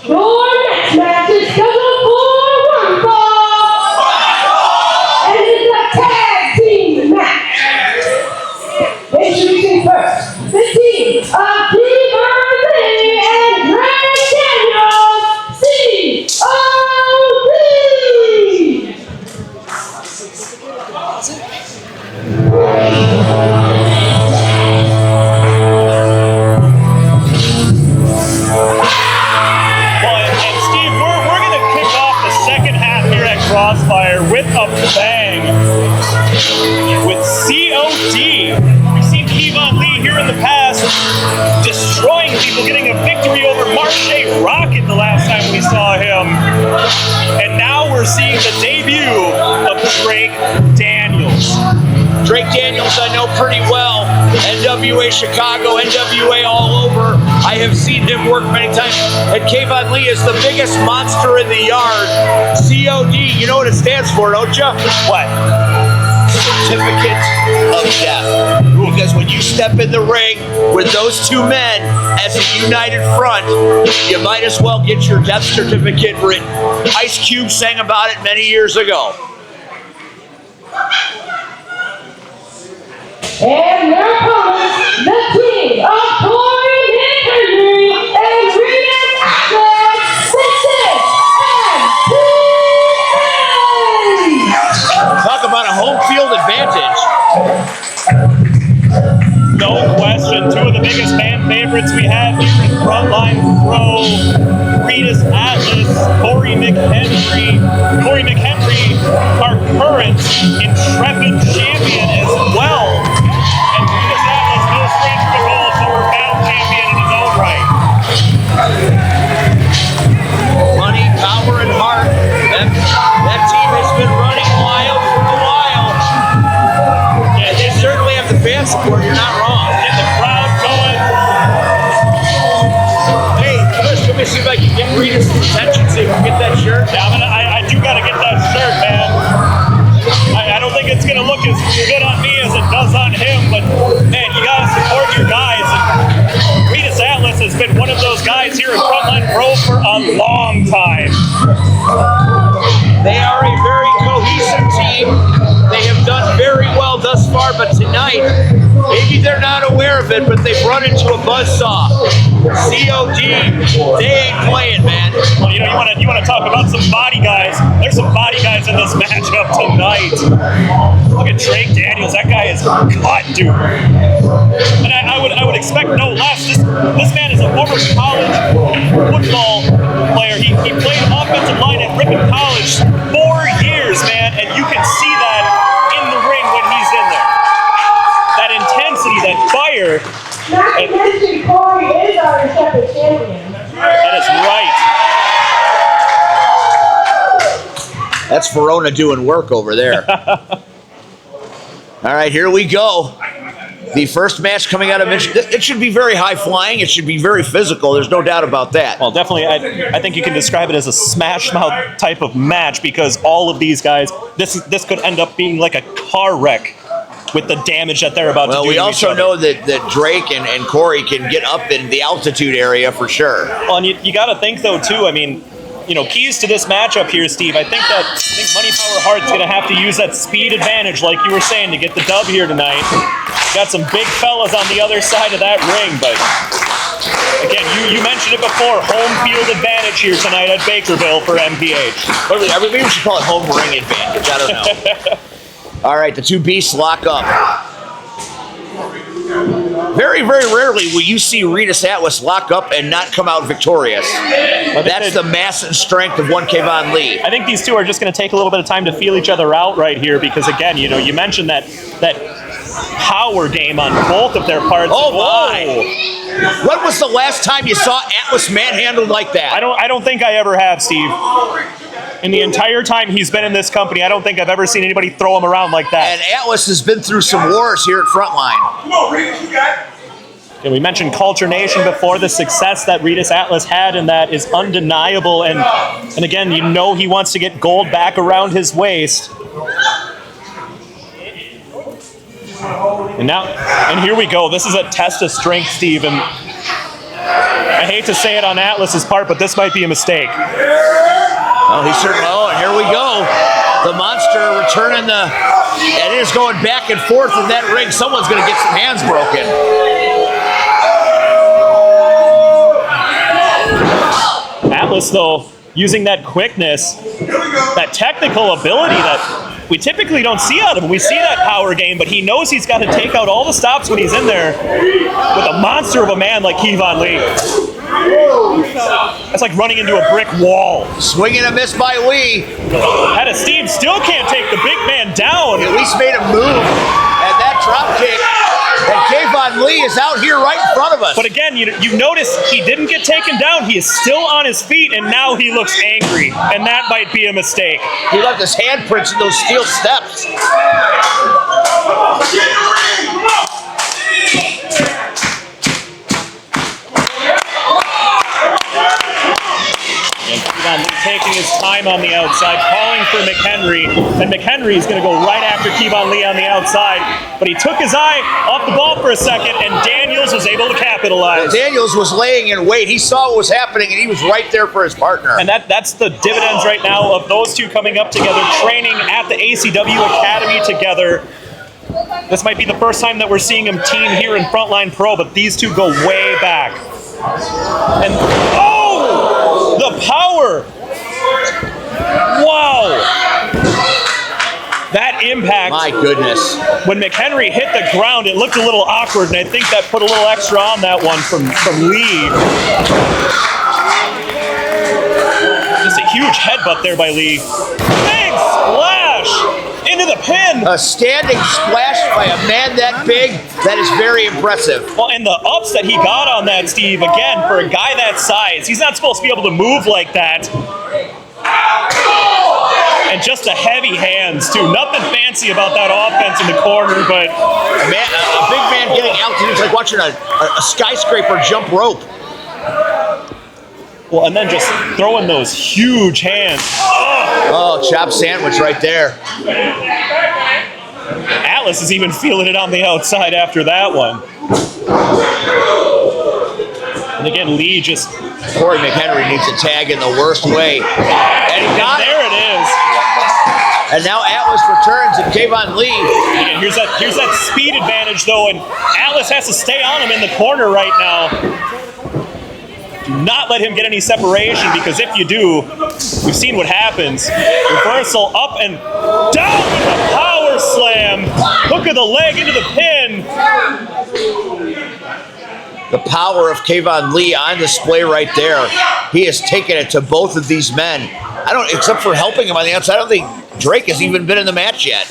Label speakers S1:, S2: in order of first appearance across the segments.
S1: Your next match is scheduled for one fall, and it's a tag team match. Introducing first, the team of Kevon Lee and Daniel C.O.D.
S2: Crossfire with a bang with C.O.D. We've seen Kevon Lee here in the past destroying people, getting a victory over Marche Rocket the last time we saw him. And now we're seeing the debut of Drake Daniels.
S3: Drake Daniels I know pretty well. NWA Chicago, NWA all over. I have seen him work many times. And Kevon Lee is the biggest monster in the yard. C.O.D., you know what it stands for, don't you?
S2: What?
S3: Certificate of Death. Because when you step in the ring with those two men as a united front, you might as well get your death certificate written. Ice Cube sang about it many years ago.
S1: And their opponents, the team of Cory McHenry and Redus M.P.H.
S3: Talk about a home field advantage.
S2: No question, two of the biggest fan favorites we have here in Frontline World, Redus Atlas, Cory McHenry. Cory McHenry, our current Intrepid champion as well. And Redus Atlas, no stranger to gold, former battle champion in his own right.
S3: Money, power, and heart. That team has been running wild for a while. Yeah, they certainly have the fan support. You're not wrong.
S2: And the crowd going.
S3: Hey, Chris, let me see if I can get Redus' attention so you can get that shirt.
S2: Yeah, I do gotta get that shirt, man. I don't think it's gonna look as good on me as it does on him, but man, you gotta support your guys. And Redus Atlas has been one of those guys here in Frontline World for a long time.
S3: They are a very cohesive team. They have done very well thus far, but tonight, maybe they're not aware of it, but they've run into a buzzsaw. C.O.D., they ain't playing, man.
S2: Well, you know, you wanna talk about some body guys. There's some body guys in this matchup tonight. Look at Drake Daniels. That guy is cut, dude. And I would expect no less. This man is a former college football player. He played offensive line at Ripon College 4 years, man, and you can see that in the ring when he's in there. That intensity, that fire.
S1: Not to mention, Cory is our Intrepid champion.
S2: That is right.
S3: That's Verona doing work over there. All right, here we go. The first match coming out of it should be very high flying. It should be very physical. There's no doubt about that.
S2: Well, definitely, I think you can describe it as a smash mouth type of match because all of these guys, this could end up being like a car wreck with the damage that they're about to do.
S3: Well, we
S2: to
S3: also
S2: each other.
S3: know that Drake and Cory can get up in the altitude area for sure.
S2: Well, and you got to think though too. I mean, you know, keys to this matchup here, Steve. I think Money Power Heart's going to have to use that speed advantage, like you were saying, to get the dub here tonight. Got some big fellas on the other side of that ring, but again, you mentioned it before. Home field advantage here tonight at Bakerville for M.P.H.
S3: Maybe we should call it home ring advantage. I don't know. All right, the two beasts lock up. Very, very rarely will you see Redus Atlas lock up and not come out victorious. That's the mass and strength of one Kevon Lee.
S2: I think these two are just going to take a little bit of time to feel each other out right here because, again, you know, you mentioned that power game on both of their parts.
S3: Oh, my. When was the last time you saw Atlas manhandled like that?
S2: I don't think I ever have, Steve. In the entire time he's been in this company, I don't think I've ever seen anybody throw him around like that.
S3: And Atlas has been through some wars here at Frontline.
S4: Come on, Redus, you got it.
S2: And we mentioned Culture Nation before, the success that Redus Atlas had, and that is undeniable. And again, you know he wants to get gold back around his waist. And here we go. This is a test of strength, Steve. And I hate to say it on Atlas's part, but this might be a mistake.
S3: Well, he certainly. Oh, and here we go. The monster returning the, and it is going back and forth in that ring. Someone's going to get some hands broken.
S2: Atlas, though, using that quickness, that technical ability that we typically don't see out of him. We see that power game, but he knows he's got to take out all the stops when he's in there with a monster of a man like Kevon Lee. That's like running into a brick wall.
S3: Swing and a miss by Lee.
S2: Head of steam, still can't take the big man down.
S3: He at least made a move, and that drop kick. And Kevon Lee is out here right in front of us.
S2: But again, you notice he didn't get taken down. He is still on his feet, and now he looks angry. And that might be a mistake.
S3: He left his handprints in those steel steps.
S2: And Kevon Lee taking his time on the outside, calling for McHenry. And McHenry is going to go right after Kevon Lee on the outside. But he took his eye off the ball for a second, and Daniels was able to capitalize.
S3: Well, Daniels was laying in wait. He saw what was happening, and he was right there for his partner.
S2: And that's the dividends right now of those two coming up together, training at the ACW Academy together. This might be the first time that we're seeing them team here in Frontline Pro, but these two go way back. And, oh! The power! Wow! That impact.
S3: My goodness.
S2: When McHenry hit the ground, it looked a little awkward, and I think that put a little extra on that one from Lee. Just a huge headbutt there by Lee. Big splash into the pin.
S3: A standing splash by a man that big, that is very impressive.
S2: Well, and the ups that he got on that, Steve, again, for a guy that size, he's not supposed to be able to move like that. And just the heavy hands, too. Nothing fancy about that offense in the corner, but...
S3: A big man getting altitude is like watching a skyscraper jump rope.
S2: Well, and then just throwing those huge hands.
S3: Oh, chop sandwich right there.
S2: Atlas is even feeling it on the outside after that one. And again, Lee just...
S3: Cory McHenry needs a tag in the worst way. And he got
S2: there it is.
S3: And now Atlas returns, and Kevon Lee.
S2: Again, here's that speed advantage, though, and Atlas has to stay on him in the corner right now. Do not let him get any separation, because if you do, we've seen what happens. Reversal up and down with a power slam. Hook of the leg into the pin.
S3: The power of Kevon Lee on display right there. He has taken it to both of these men. Except for helping him on the outside, I don't think Drake has even been in the match yet.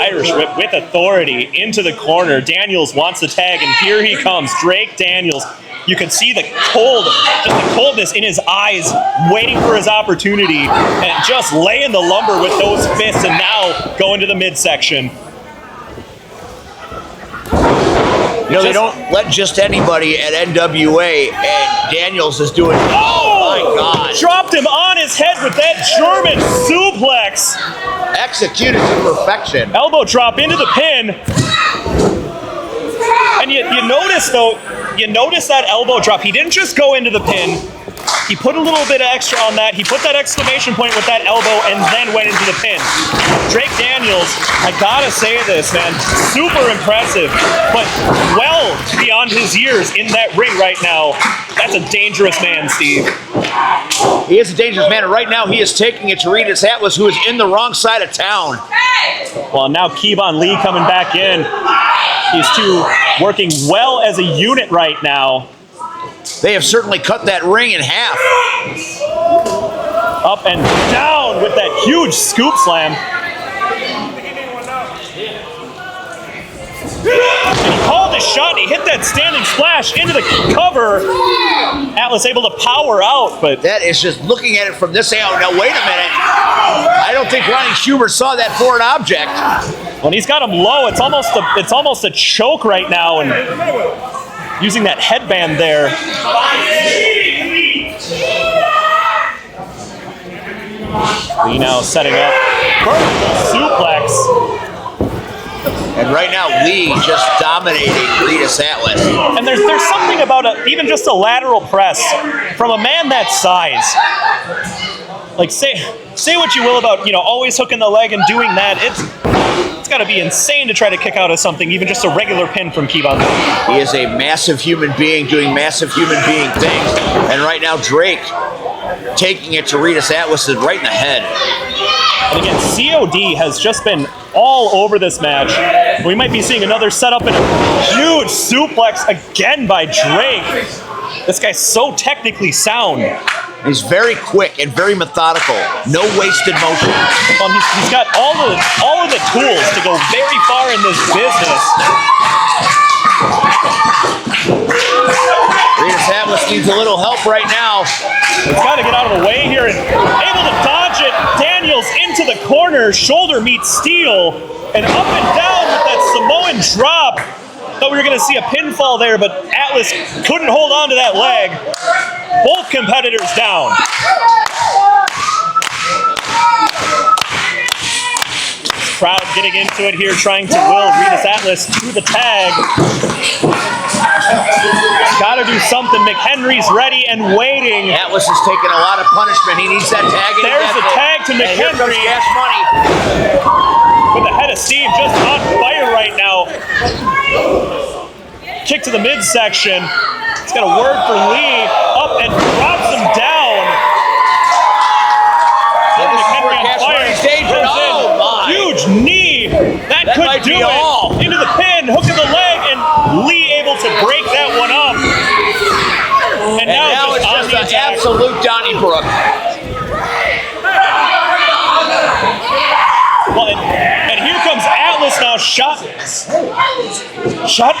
S2: Irish whip with authority into the corner. Daniels wants the tag, and here he comes. Drake Daniels. You can see the coldness in his eyes, waiting for his opportunity, and just laying the lumber with those fists, and now going to the midsection.
S3: You know, they don't let just anybody at NWA, and Daniels is doing... Oh, my God.
S2: Dropped him on his head with that German suplex.
S3: Executed to perfection.
S2: Elbow drop into the pin. And you notice, though, that elbow drop. He didn't just go into the pin. He put a little bit of extra on that. He put that exclamation point with that elbow and then went into the pin. Drake Daniels, I gotta say this, man, super impressive, but well beyond his years in that ring right now. That's a dangerous man, Steve.
S3: He is a dangerous man, and right now he is taking it to Redus Atlas, who is in the wrong side of town.
S2: Well, now Kevon Lee coming back in. These two working well as a unit right now.
S3: They have certainly cut that ring in half.
S2: Up and down with that huge scoop slam. And he called his shot, and he hit that standing splash into the cover. Atlas able to power out, but...
S3: That is just looking at it from this angle. Now, wait a minute. I don't think Ronnie Schubert saw that foreign object.
S2: When he's got him low, it's almost a choke right now, and using that headband there. Lee now setting up. Vertical suplex.
S3: And right now, Lee just dominating Redus Atlas.
S2: And there's something about even just a lateral press from a man that size. Like say what you will about always hooking the leg and doing that. It's got to be insane to try to kick out of something, even just a regular pin from Kevon Lee.
S3: He is a massive human being doing massive human being things. And right now, Drake taking it to Redus Atlas right in the head.
S2: And again, C.O.D. has just been all over this match. We might be seeing another setup and a huge suplex again by Drake. This guy's so technically sound.
S3: He's very quick and very methodical. No wasted motion.
S2: He's got all of the tools to go very far in this business.
S3: Redus Atlas needs a little help right now.
S2: He's got to get out of the way here and able to dodge it. Daniels into the corner, shoulder meets steel, and up and down with that Samoan drop. Thought we were going to see a pinfall there, but Atlas couldn't hold on to that leg. Both competitors down. Crowd getting into it here, trying to will Redus Atlas to the tag. Got to do something. McHenry's ready and waiting.
S3: Atlas is taking a lot of punishment. He needs that tag.
S2: There's the tag to McHenry.
S3: Cash money.
S2: With the head of steam just on fire right now. Kick to the midsection. He's got a word for Lee. Up and drops him down. McHenry on fire.
S3: Oh my.
S2: Huge knee. That could do it.
S3: All.
S2: Into the pin, hook of the leg, and Lee able to break that one up. And now
S3: it's just an absolute Donnybrook.
S2: Well, and here comes Atlas now, shot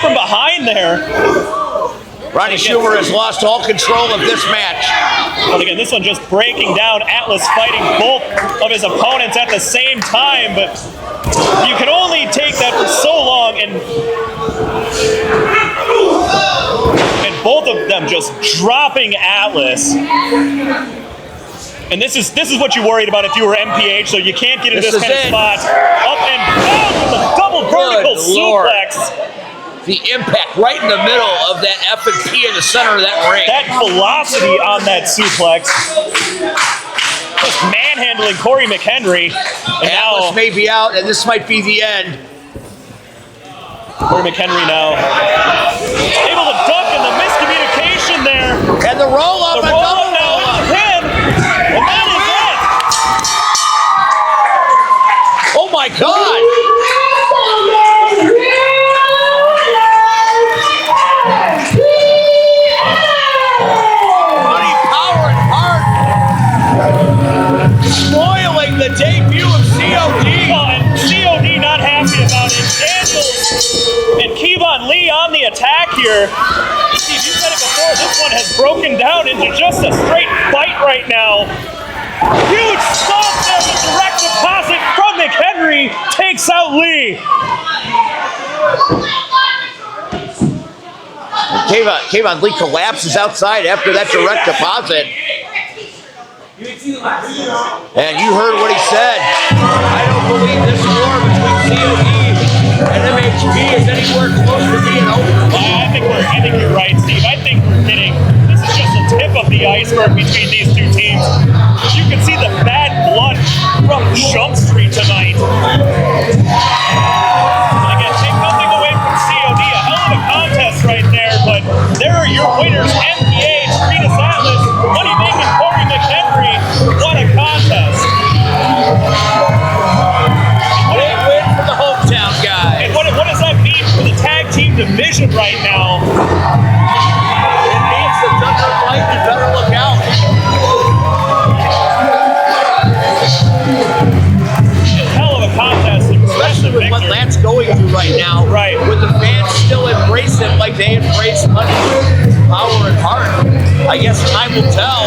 S2: from behind there.
S3: Ronnie Schumer has lost all control of this match.
S2: But again, this one just breaking down. Atlas fighting both of his opponents at the same time, but you can only take that for so long, and both of them just dropping Atlas. And this is what you worried about if you were M.P.H, so you can't get into this kind of spot. Up and down with a double vertical suplex.
S3: The impact right in the middle of that F and P in the center of that ring.
S2: That velocity on that suplex. Just manhandling Cory McHenry. And
S3: Atlas may be out, and this might be the end.
S2: Cory McHenry now able to duck, and the miscommunication there.
S3: And the roll-up.
S2: The roll-up now into the pin. And that is it.
S3: Oh my God. Spoiling the debut of C.O.D.
S2: And C.O.D. not happy about it. Daniels and Kevon Lee on the attack here. Steve, you said it before, this one has broken down into just a straight fight right now. Huge stomp there with direct deposit from McHenry. Takes out Lee.
S3: Kevon Lee collapses outside after that direct deposit. And you heard what he said. I don't believe this war between C.O.D. and M.P.H is anywhere close to being over.
S2: I think you're right, Steve. I think we're kidding. This is just the tip of the iceberg between these two teams. You can see the bad blood from Jump Street tonight. And again, take nothing away from C.O.D. A hell of a contest right there, but there are your winners. M.P.H, Redus Atlas, Moneymaking Cory McHenry. What a contest.
S3: Big win for the hometown guy.
S2: And what does that mean for the tag team division right now?
S3: It means the Thunder and Lightning better look out.
S2: Hell of a contest.
S3: Especially with what Lance going through right now.
S2: Right.
S3: With the fans still embrace him like they embrace money, power, and heart. I guess time will tell.